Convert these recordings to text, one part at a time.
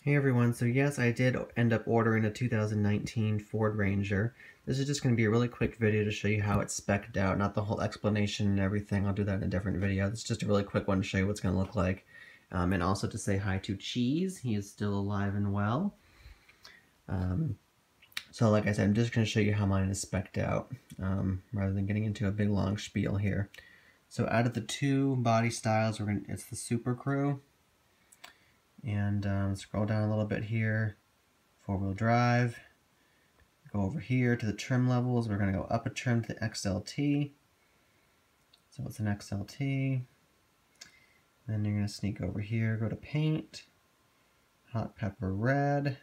Hey everyone, so yes, I did end up ordering a 2019 Ford Ranger. This is just going to be a really quick video to show you how it's spec'd out, not the whole explanation and everything. I'll do that in a different video. It's just a really quick one to show you what it's going to look like. And also to say hi to Cheese. He is still alive and well. So like I said, I'm just going to show you how mine is spec'd out, rather than getting into a big long spiel here. So out of the two body styles, it's the Super Crew. And scroll down a little bit here, four-wheel drive. Go over here to the trim levels. We're going to go up a trim to the XLT. So it's an XLT. Then you're going to sneak over here, go to paint, hot pepper red.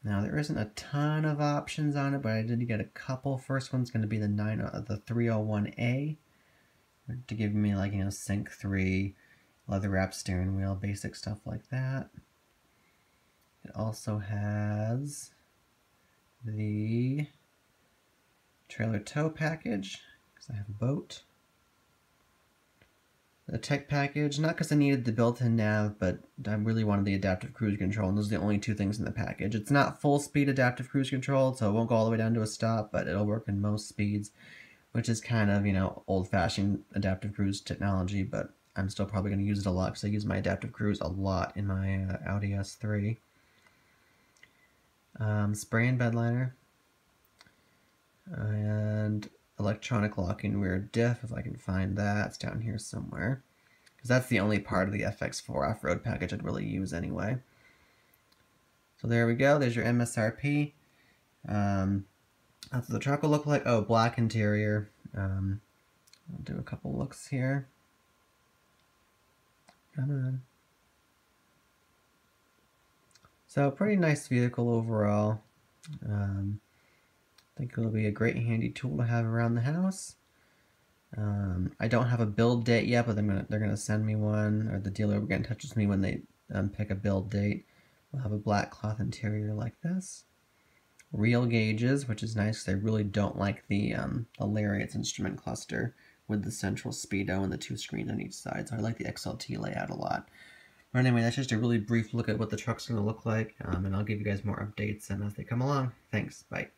Now there isn't a ton of options on it, but I did get a couple. First one's going to be the 301A to give me like, Sync 3, leather wrapped steering wheel, basic stuff like that. It also has the trailer tow package, because I have a boat. The tech package, not because I needed the built-in nav, but I really wanted the adaptive cruise control, and those are the only two things in the package. It's not full-speed adaptive cruise control, so it won't go all the way down to a stop, but it'll work in most speeds, which is kind of, old-fashioned adaptive cruise technology, but I'm still probably going to use it a lot because I use my adaptive cruise a lot in my Audi S3. Spray and bed liner. And electronic locking rear diff, if I can find that. It's down here somewhere. Because that's the only part of the FX4 off-road package I'd really use anyway. So there we go. There's your MSRP. That's what the truck will look like. Oh, black interior. I'll do a couple looks here. Come on. So pretty nice vehicle overall. I think it'll be a great handy tool to have around the house. I don't have a build date yet, but they're gonna send me one, or the dealer will get in touch with me when they pick a build date. We'll have a black cloth interior like this. Real gauges, which is nice. They really don't like the Lariat's instrument cluster with the central speedo and the two screens on each side. So I like the XLT layout a lot. But anyway, that's just a really brief look at what the truck's going to look like, and I'll give you guys more updates as they come along. Thanks. Bye.